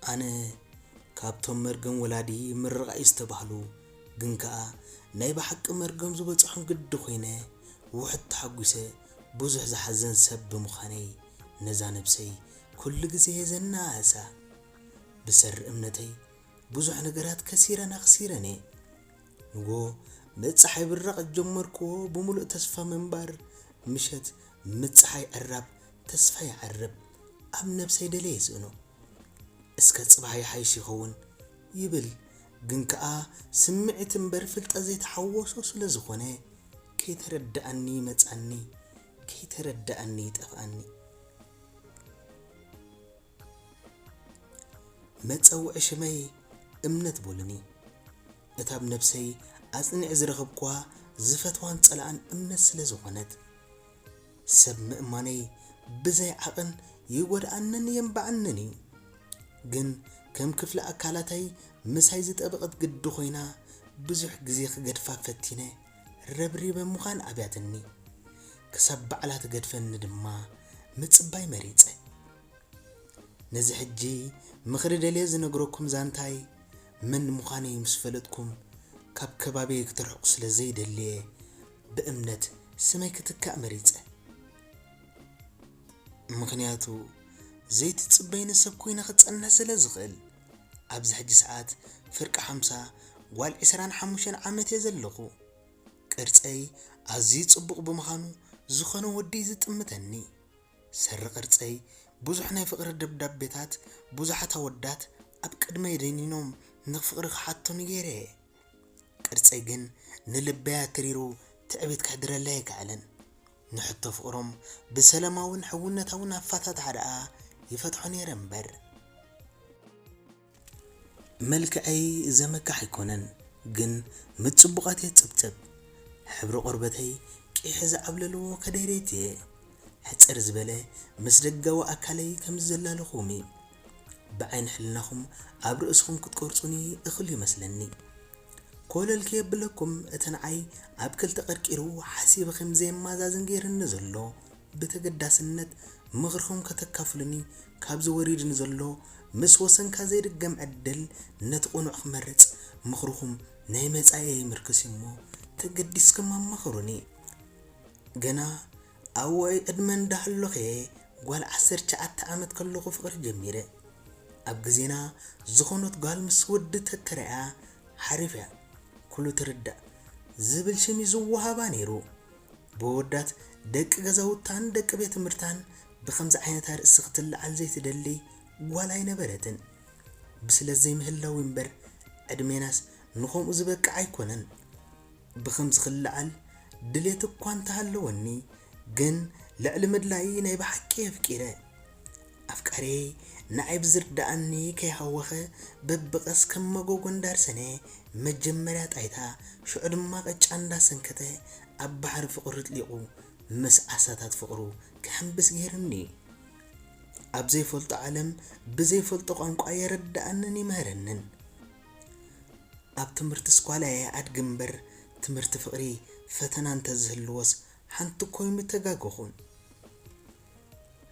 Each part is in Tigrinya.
أنا كابتن مرجم ولادي مرة استبحلو جنكا نايب حق مرجم زبط عن قد خينه وحد حقوسه بزح زحزن سب مخاني نزان بسي كل جزء زنا أسا بسر أمنتي بزح نجارات كثيرة نخسيرني نجو متصحي بالرق جمركو بملء تصفى منبر مشت متصحي الرب تصفى عرب أم نفسي دليز إنه اسكت صباحي حيشي خون يبل جنكا سمعت مبرفلت أزيت حوصو سلزخونه كي تردأني متعني كي تردأني تفعني متصوع شمي امنت بولني اتاب نفسي أصنع زرغبكوا زفتوان تسألان امنت سلزخونت سب مأماني بزي عقن يقول أنني ينبعنني جن كم كفل أكالتي مسايزت أبقت قد خوينا بزح جزيخ قد فافتينه ربري بمخان أبياتني كسب على تقد فن دما متصباي مريضة نزح الجي مخرد ليز نقركم زانتاي من مخاني مسفلتكم كاب كبابي يكترحق سلزيد اللي بأمنت سميك تكا مريضة مخنياتو زيت تصبين السبكوين أخذ أنها سلزغل أبز حج ساعات فرق 5 والعسران حموشان عامت يزلقو قرصي أزي صبق بمخانو زخنو ودي زتمتني سر قرصي بزح ناي فقر دبدبيتات بزحة تودات أب قدما يدينينوم نفقر حاتو نيري قرصي جن نلبيا تريرو تعبت كحدر الله يكعلن نحطو فقرم بسلاماون حونتاون أفاتات حرقا يفتحوني رمبر ملكعي زمك حيكونن جن متصبقات يتصبتب حبر قربتي كي حز عبللو كديريتي حتصر زبله مسدقوا أكالي كم زلال خومي بعين حلناهم عبر اسخم كتقرصوني اخلي مسلني كل الكيب لكم اتنعي عبكل تقرقيرو حسيب خمزي مازازن غير نزلو بتقداسنت مغرهم كتكافلني كابز وريد نزلو مس وسن كازيد جمع الدل نتقونو اخمرص مخرهم ناي مصاي مركسيمو تقديس كما مخروني جنا اوي ادمن دحلوخي قال 19 عامت كلو فقر جميره اب غزينا زخونت قال مسود تتريا حرفيا كله تردى زبل شميزو وهابا نيرو بودات دق غزاوتان دق بيت مرتان بخمس عينات رأسختل على زيت دلي ولا ينبرتن بسلازي مهلاو ينبر ادميناس نخوم زبك عيكونن بخمس خلعل دليت كوان تهلوني جن لعلمد لاي ناي بحكي فكيره أفكاري نعيب زرداني كي هوخه ببقس كم مغوغن دارسنه مجمرات ايتا شو ادما قچاندا سنكته ابحر فقرت ليقو مس عساتات فقرو كحنبس غيرني ابزي فلط عالم بزي فلط قانقا يردانني مهرنن اب تمرت سكوالاي ادغمبر تمرت فقري فتنان تزهلوس حنت كوي متغاغخون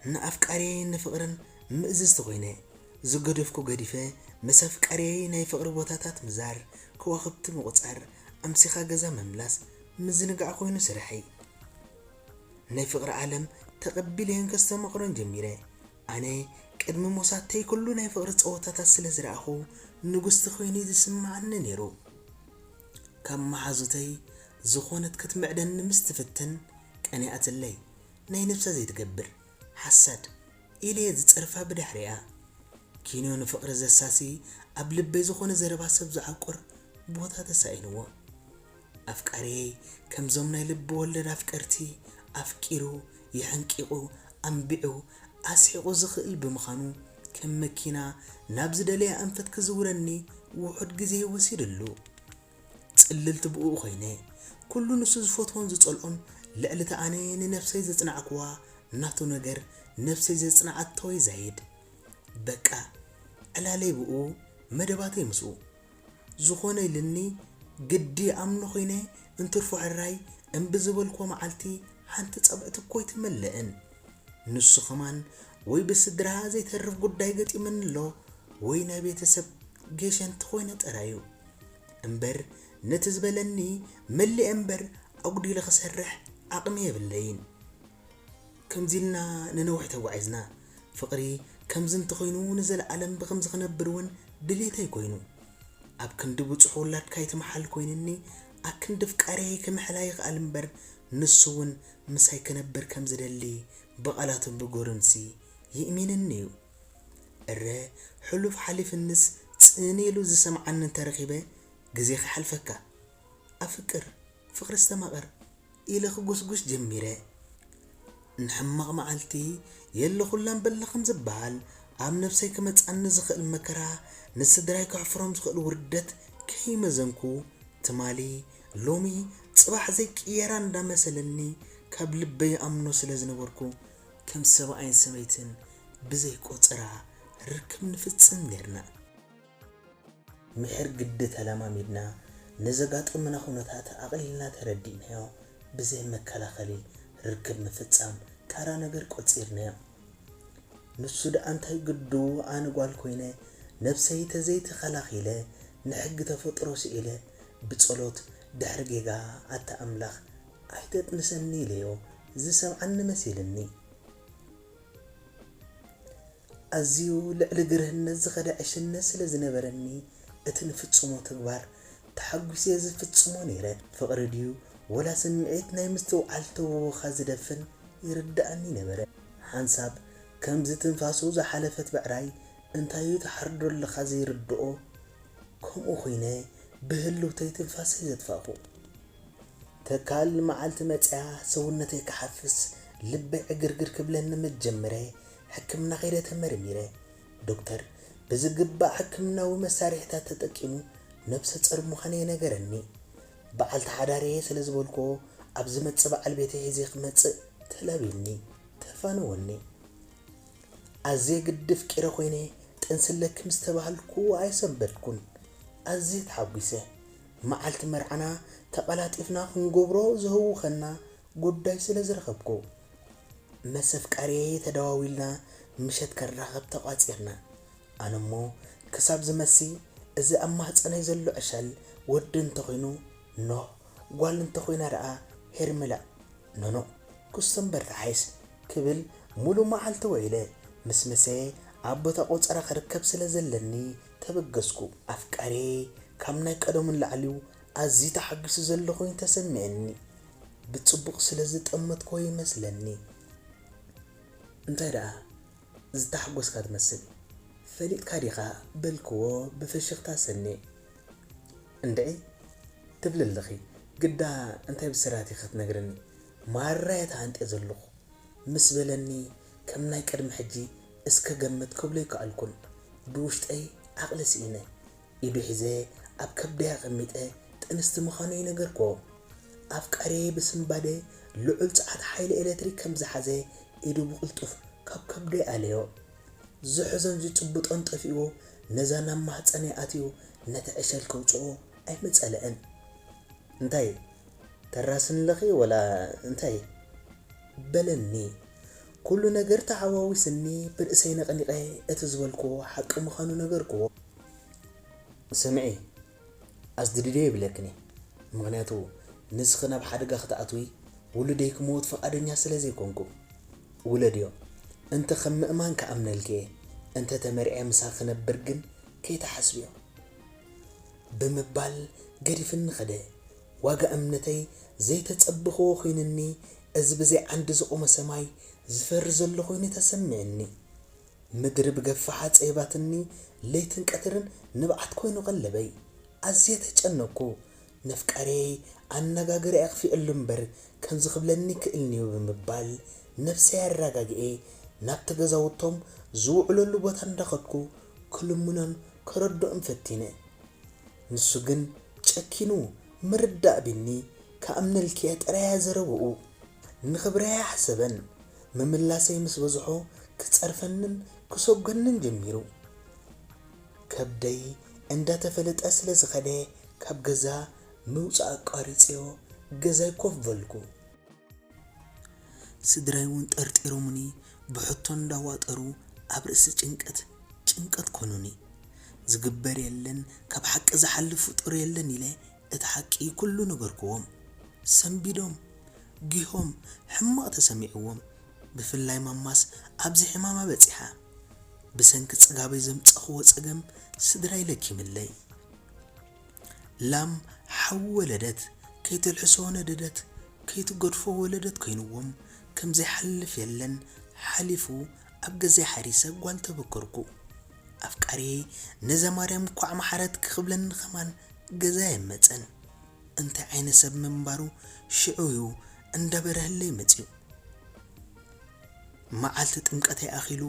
نافكاري نفقرن مئزز تغينه زغدفكو غديفه مسافكاري ناي فقر بوتاتات مزار كواخبت مقصر امسيخا غزا مملاس مزنقع خوينو سرحي ناي فقر عالم تقبلين كستمقرن جميره انا قدم موساتي كله ناي فقر صوتاتات سلازراخو نغست خويني تسمعني نيرو كم حازتي زخونت كتمعدن مستفتن كاني اتلي ناي نفسا زي تقبر حسد إلي زتصرفها بدحريا كينو نفقر زساسي أب لبي زخون زربا سب زعقر بوتا تساينو أفكاري كم زمنا لب ولد أفكارتي أفكيرو يحنكيقو أنبيعو أسحقو زخيل بمخانو كم مكينا نابز دليا أنفت كزورني وحد جزيه وسيدلو تقللت بقو خيني كل نسوز فوتون زتصلقون لألتا أني نفسي زتنعكوا ناتو نجر نفسي زصنعت توي زايد بقى الا لي بو مدباتي مسو زخوني لني قدي امنو خينه انترفو عراي انبزبلكو معلتي حنت صبعت كوي تملئن نص خمان وي بسدرها زي ترف قداي قطي من له ወይ ናይ ቤተሰብ ገሸንቲ ኮይነ ጥራዩ እምበር ነቲ ዝበለኒ መሊእ እምበር ኣጉዲለ ክሰርሕ ዓቕሚ የብለይን ከምዚልና ንነዊሕ ተጓዒዝና ፍቕሪ ከምዚ እንተኮይኑ ንዘለዓለም ብከምዚ ክነብር እውን ድሌተይ ኮይኑ ኣብ ክንዲ ብፅሑ ውላድካ ይትመሓል ኮይንኒ ኣብ ክንዲ ፍቃረይ ክምሕላ ይኽኣል እምበር ንሱ እውን ምሳይ ክነብር ከም ዝደሊ ብቓላቱን ብጎርምሲ ይእሚንኒ እዩ እረ ሕሉፍ ሓሊፍንስ ጽኒሉ ዝሰምዓኒ እንተረኺበ ግዜ ክሓልፈካ ኣፍቅር ፍቕሪ ዝተማቐር ኢለ ክጉስጉስ ጀሚረ ንሕማቕ መዓልቲ የለኹላን በለኸም ዝበሃል ኣብ ነፍሰይ ክመጻኒ ዝኽእል መከራ ንስድራይ ክሕፍሮም ዝኽእል ውርደት ከይመዘንኩ ትማሊ ሎሚ ጽባሕ ዘይቅየራ እንዳመሰለኒ ካብ ልበይ ኣምኖ ስለ ዝነበርኩ ከም ሰብኣይን ሰበይትን ብዘይቆፅራ ርክብ ንፍጽም ነርና ምሕር ግዲ ተለማሚድና ንዘጋጥምና ኩነታት ኣቕሊልና ተረዲእናዮ ብዘይ መከላኸሊ ርክብ ምፍጻም ታራ ነገር ቆፂርናዮ ንሱ ደኣ እንታይ ግዱ ኣነ ጓል ኮይነ ነፍሰይ ተዘይተኸላኺለ ንሕጊ ተፈጥሮ ስኢለ ብጸሎት ድሕሪ ጌጋ ኣታ ኣምላኽ ኣይተጥንሰኒ ኢለዮ ዝሰምዓኒ መሲልኒ ኣዝዩ ልዕሊ ግርህነት ዝኸደ ዕሽነት ስለ ዝነበረኒ እቲ ንፍጽሞ ተግባር ተሓጒሰ ዝፍጽሞ ነይረ ፍቕሪ ድዩ ወላ ስምዒት ናይ ምስትውዓል ተወውኻ ዝደፍን ይርዳእኒ ነበረ ሓንሳብ ከምዚ ትንፋሱ ዝሓለፈት ብዕራይ እንታይ ተሓርዶለኻ ዘይርድኦ ከምኡ ኮይነ ብህልውተይ ትንፋሰይ ዘጥፋፉ ተካል መዓልቲ መፅያ ሰውነተይ ክሓፍስ ልበይ ዕግርግር ክብለኒ መጀመረ ሕክምና ኸይደ ተመርሚረ ዶክተር ብዝግባእ ሕክምናዊ መሳርሒታት ተጠቂሙ ነብሰ ፀር ምዃነ ነገረኒ በዓልቲ ሓዳርየ ስለ ዝበልኮ ኣብ ዝመፅእ በዓል ቤተ ሒዘ ክመፅእ ተላቢልኒ ተፋነወኒ ኣዝየ ግድፍ ቂረ ኮይነ ጥንስለክም ዝተባሃልኩ ኣይሰንበድኩን ኣዝየ ተሓጒሰ መዓልቲ መርዓና ተቐላጢፍና ክንገብሮ ዝህውኸና ጉዳይ ስለ ዝረኸብኩ መሰፍቃርየ ተደዋዊልና ምሸት ከራኸብ ተቋፂርና ኣነሞ ክሳብ ዝመሲ እዚ ኣብ ማህፀነይ ዘሎ ዕሸል ወዲ እንተኮይኑ ኖ ጓል እንተኮይና ደኣ ሄርምላ ኖኖ ክስተንበር ተሓይስ ክብል ሙሉእ መዓልቲ ወይለ ምስ መሰየ ኣብ ቦታ ቆፀራ ክርከብ ስለ ዘለኒ ተበገስኩ ኣፍቃርየ ካብ ናይ ቀደምን ላዕልዩ ኣዝዩ ተሓጊሱ ዘሎ ኮይኑ ተሰሚዐኒ ብፅቡቕ ስለ ዝጠመትኮ ይመስለኒ እንታይ ደኣ ዝተሓጎስካ ትመስል ፈሊጥካ ዲኻ በልክዎ ብፍሽኽታ ሰኒ እንድዒ ትብልለኺ ግዳ እንታይ ብስራቲ ክትነግረኒ ማራየት ሃንጤ ዘለኹ ምስ በለኒ ከም ናይ ቀድሚ ሕጂ እስከ ገመት ክብሎ ይከኣልኩን ብውሽጠይ ዓቕሊ ስኢነ ኢዱ ሒዘ ኣብ ከብደያ ቀሚጠ ጥንስቲ ምዃኑ ይነገርኮ ኣፍቃርየ ብስምባደ ልዑል ፀዓት ሓይሊ ኤሌክትሪክ ከም ዝሓዘ ኢዱ ብቕልጡፍ ካብ ከብደይ ኣለዮ ዝሕዞን ዝጭብጦን ጠፊዎ ነዛ ናብ ማህፀነይ ኣትዩ ነቲ ዕሸል ከውፅኦ ኣይመፀለአን እንታይ ተራስንለኺ ወላ እንታይ በለኒ ኩሉ ነገር ተሓዋዊስኒ ብርእሰይ ነቐኒቐ እቲ ዝበልክዎ ሓቂ ምዃኑ ነገርክዎ ስምዒ ኣዝድድዮ ይብለክኒ ምክንያቱ ንስኺ ናብ ሓደጋ ክትኣትዊ ውሉደይ ክመውት ፈቃደኛ ስለ ዘይኮንኩ ውለድዮ እንተ ከም ምእማን ከኣምነልከ እንተ ተመሪዐ ምሳኽ ክነብር ግን ከይተሓስብዮ ብምባል ገዲፍኒ ኸደ ዋጋ እምነተይ ዘይተፀብኽዎ ኮይንኒ እዚ ብዘይ ዓንዲ ዝቆመ ሰማይ ዝፈሪ ዘሎ ኮይኑ ተሰሚዕኒ ምድሪ ብገፋሓ ፀይባትኒ ለይትን ቀትርን ንብዓት ኮይኑ ቀለበይ ኣዝየ ተጨነኩ ነፍቃርየ ኣነጋገር ኣኽፊኡሉ እምበር ከምዚ ክብለኒ ክእልኒዩ ብምባል ነፍሰይ ኣረጋግኤ ናብቲ ገዛውቶም ዝውዕለሉ ቦታ እንዳኸድኩ ክልሙኖን ከረድኦን ፈቲነ ንሱ ግን ጨኪኑ ምርዳእ ብኒ ከኣምነልክየ ጥራያ ዘረብኡ ንኽብረያ ሓሰበን ምምላሰይ ምስ በዝሖ ክፀርፈንን ክሰጎንን ጀሚሩ ከብደይ እንዳተፈለጠ ስለ ዝኸደ ካብ ገዛ ምውፃእ ኣቋሪፅዮ ገዛይ ኮፍ በልኩ ስድራይ እውን ጠርጢሮሙኒ ብሕቶ እንዳዋጠሩ ኣብ ርእሲ ጭንቀት ኮኑኒ ዝግበር የለን ካብ ሓቂ ዝሓልፍ ፍጡር የለን ኢለ እቲ ሓቂ ኩሉ ነገርክዎም ሰንቢዶም ጊሆም ሕማቕ ተሰሚዕዎም ብፍላይ ማማስ ኣብዚ ሕማማ በፂሓ ብሰንኪ ጽጋበይ ዘምጽኽዎ ጸገም ስድራይ ለኪምለይ ላም ሓው ወለደት ከይትልሕሶ ነደደት ከይትገድፎ ወለደት ኮይንዎም ከምዘይሓልፍ የለን ሓሊፉ ኣብ ገዛይ ሓሪሰ ጓል ተበከርኩ ኣፍቃሪ ነዛ ማርያም ኳዕ ማሕረት ክኽብለኒ ኸማን ገዛ የመፀን እንታይ ዓይነት ሰብ ምንባሩ ሽዑዩ እንዳበረህለይ መፅዩ መዓልቲ ጥምቀተይ ኣኺሉ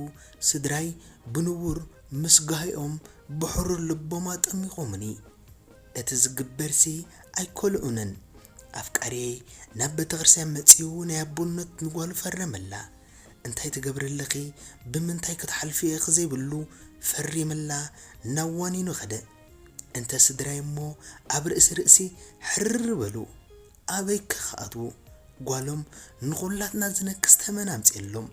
ስድራይ ብንቡር ምስጋሂኦም ብሕሩር ልቦማ ጠሚቖምኒ እቲ ዝግበርሲ ኣይኮልኡንን ኣፍቃሪ ናብ ቤተ ክርስቲያን መፅዩ ናይ ኣቦነት ንጓሉ ፈረመላ እንታይ ትገብርለኺ ብምንታይ ክትሓልፊ እኺ ዘይብሉ ፈሪመላ ናዋኒኑ ኸደ እንተ ስድራይ እሞ ኣብ ርእሲ ሕርር በሉ ኣበይ ክኸኣትዉ ጓሎም ንኹላትና ዝነክስ ተመን ኣምፅሎም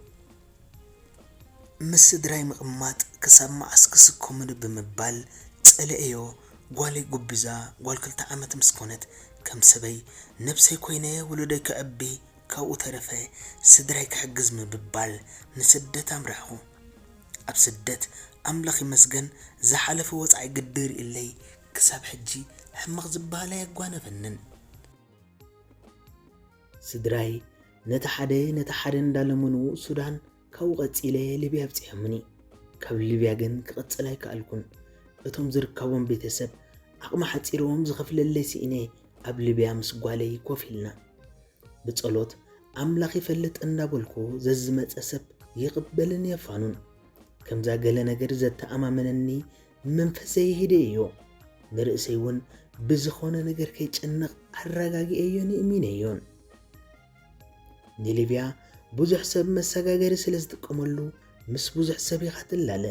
ምስ ስድራይ ምቕማጥ ክሳብ መዓስ ክስከሙን ብምባል ፀለአዮ ጓለይ ጉቢዛ ጓል 2 ዓመት ምስ ኮነት ከም ሰበይ ነብሰይ ኮይነ ውሉደይ ክዕቢ ካብኡ ተረፈ ስድራይ ክሕግዝ ምብባል ንስደት ኣምራሕኹ ኣብ ስደት ኣምላኽ ይመስገን ዝሓለፈ ወፃኢ ግድር ኢለይ ክሳብ ሕጂ ሕማቕ ዝበሃል ኣየጓነፈንን ስድራይ ነቲ ሓደ እንዳለመኑ ሱዳን ካብኡ ቀፂለ ሊብያ ኣብፅሖምኒ ካብ ሊብያ ግን ክቕፅል ኣይከኣልኩን እቶም ዝርከቦም ቤተሰብ ዓቕሚ ሓፂሮም ዝኸፍለለይ ሲኢነ ኣብ ሊብያ ምስ ጓለይ ኮፍ ኢልና ብጸሎት ኣምላኽ ይፈልጥ እንዳበልኩ ዘዝመፀ ሰብ ይቕበልን የፋኑን ከምዛ ገለ ነገር ዘተኣማመነኒ መንፈሰይ ይሄደ እዮ ንርእሰይ እውን ብዝኾነ ነገር ከይጨነቕ ኣረጋጊአዮን እሚነዮን ንሊብያ ብዙሕ ሰብ መሰጋገሪ ስለ ዝጥቀመሉ ምስ ብዙሕ ሰብ ይኻትላለ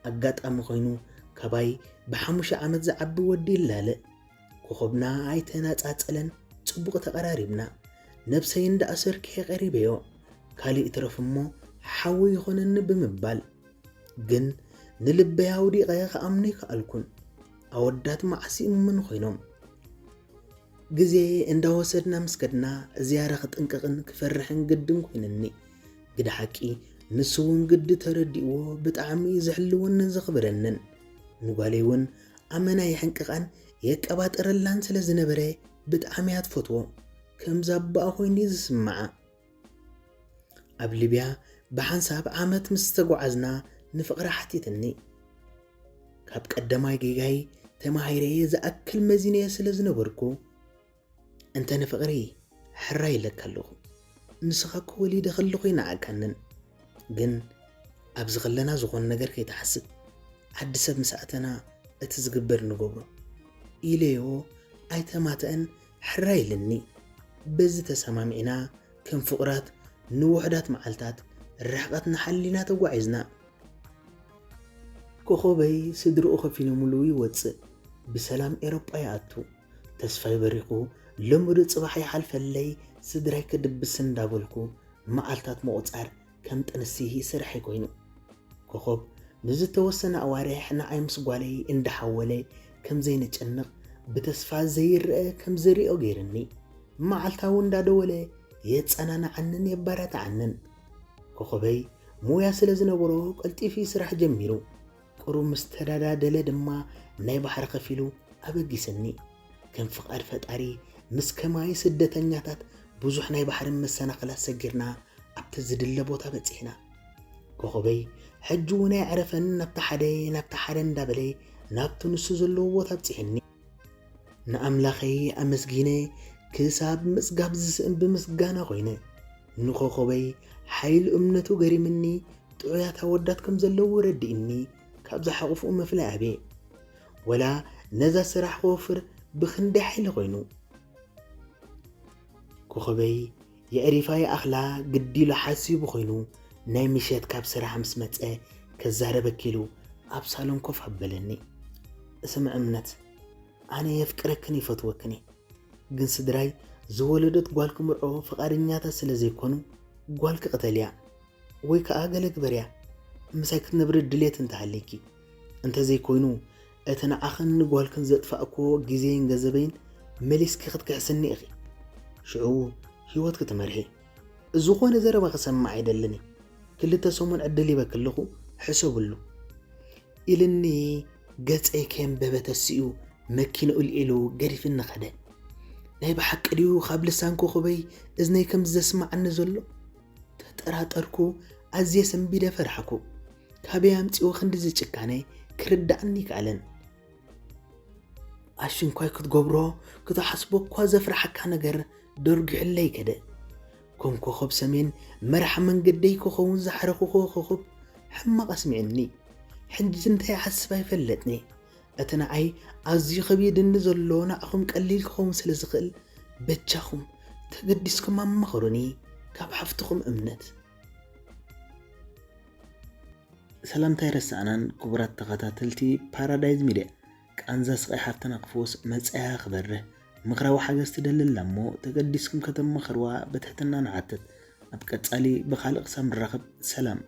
ኣጋጣሚ ኮይኑ ካባይ ብ5 ዓመት ዝዓቢ ወዲ ይላለ ኮኸብና ኣይተናጻጸለን ጽቡቕ ተቐራሪብና ነብሰይ እንዳኣሰርክ ቀሪበዮ ካልእ ትረፍ እሞ ሓዊ ይኾነኒ ብምባል ግን ንልበይ ኣውዲቐ ከኣምነ ይከኣልኩን ኣወዳት ማዕሲእምን ኮይኖም ግዜ እንዳወሰድና ምስከድና ዝያረ ክጥንቅቕን ክፈርሕን ግድን ኮይነኒ ግደ ሓቂ ንስውን ግዲ ተረዲእዎ ብጣዕሚ ዝሕልወንን ዘኽብረንን ንጓለይ እውን ኣመና ይሕንቅቓን የቀባጠረላን ስለ ዝነበረ ብጣዕሚ ኣትፈትዎ ከምዛ ኣባኣ ኮይኒ ዝስማዓ ኣብ ሊብያ ብሓንሳብ ዓመት ምስ ተጓዓዝና ንፍቕሪ ሓቲትኒ ካብ ቀዳማይ ጌጋይ ተማሂረ ዝኣክል መዚነየ ስለ ዝነበርኩ እንተ ንፍቕሪ ሕራ ይለካ ኣለኹ ንስኻ ክወሊደ ከለኹ ይነዓካንን ግን ኣብዚ ኸለና ዝኾነ ነገር ከይተሓስብ ዓዲ ሰብ ምስኣተና እቲ ዝግበር ንገብሮ ኢለዮ ኣይተማትአን ሕራ ኢልኒ በዚ ተሰማሚዕና ከም ፍቕራት ንውሕዳት መዓልታት ርሕቐት ንሓሊና ተጓዒዝና ኮኸበይ ስድርኡ ኸፊሉ ሙሉ ይወፅእ ብሰላም ኤሮጳ ይኣቱ ተስፋይ በሪኹ ልሙድ ጽባሕ ይሓልፈለይ ስድራይ ክድብስ እንዳበልኩ መዓልታት መቑፃር ከም ጥንሲ ስራሕ ኮይኑ ኮኸብ ንዝተወሰነ ኣዋርሕ ንዓይ ምስ ጓለይ እንዳሓወለ ከም ዘይንጨንቕ ብተስፋ ዘይርአ ከም ዘሪኦ ገይርኒ መዓልታዊ እንዳደወለ የጸናንዓንን የባረታዓንን ኮኸበይ ሞያ ስለ ዝነበሮ ቀልጢፊ ስራሕ ጀሚሩ ቁሩብ ምስ ተዳዳደለ ድማ ናይ ባሕሪ ከፊሉ ኣበጊሰኒ ከም ፍቓድ ፈጣሪ ምስ ከማይ ስደተኛታት ብዙሕ ናይ ባሕሪ መሰናኽላት ሰጊርና ኣብቲ ዝድለ ቦታ በፂሕና ኮኸበይ ሕጂ እውን ኣይዕረፈን ናብቲ ሓደ እንዳበለ ናብቲ ንሱ ዘለዎ ቦታ ኣብፂሕኒ ንኣምላኸይ ኣመስጊነ ክሳብ ምጽጋብ ዝስእን ብምስጋና ኮይነ ንኮኸበይ ሓይሊ እምነቱ ገሪምኒ ጥዑያት ኣወዳት ከም ዘለዉ ረዲእኒ ካብዛ ሓቑፍኡ መፍላይ ኣበ ወላ ነዛ ስራሕ ክወፍር ብክንደይ ሓይሊ ኮይኑ ኮኸበይ የዕሪፋይ ኣኽላ ግዲሉ ሓሲቡ ኮይኑ ናይ ምሸት ካብ ስራሕ ምስ መፀ ከዛረበ ኪሉ ኣብ ሳሎን ኮፍ ኣበለኒ እስም እምነት ኣነ የፍቅረክን ይፈትወክኒ ግን ስድራይ ዝወለደት ጓል ክምርዖ ፍቓደኛታት ስለ ዘይኮኑ ጓል ክቕተልያ ወይ ከዓ ገለ ግበርያ ምሳይ ክትነብር ድሌት እንተሃለይኪ እንተ ዘይኮይኑ أتنعخن قوالكن زد فأكو جزين جذبين مليس كحسني أخي شعو هيوات كتمرحي الزخون زربا قسم عيدلني كل تسومن أدلي بكلخو حسب له إلني قد أي كان ببتسيو مكين أقول إلو قريف النخدة ناي بحق ليو خاب لسانكو خبي إذني كم زسمع عن زلو تترات أركو عزيا سنبيدا فرحكو كابي أمتي وخندزي تشكاني كرد عني كالن عشان كواي كتقبرو كتو حسبو كوا زفرحك نجر درق علي كده كم كوخب سمين مرح من قدي كوخون زحرقو كوخب حما قسمعني حنجز انتهي حسبا يفلتني أتنعي عزي خبيد النزلونا أخم قليل كوخم سلزغل بتشاخم تقدسكم عم مخروني كاب حفتكم أمنت سلام تيرسانان كبرات تغتاتلتي بارادايز ميديا كأنزا سقي حفتنا قفوس مزعها خبره مخروا حاجة استدلل لمو تقدسكم كتم مخروا بتحتنا نعتد أبقى تسالي بخالق سام الرغب سلام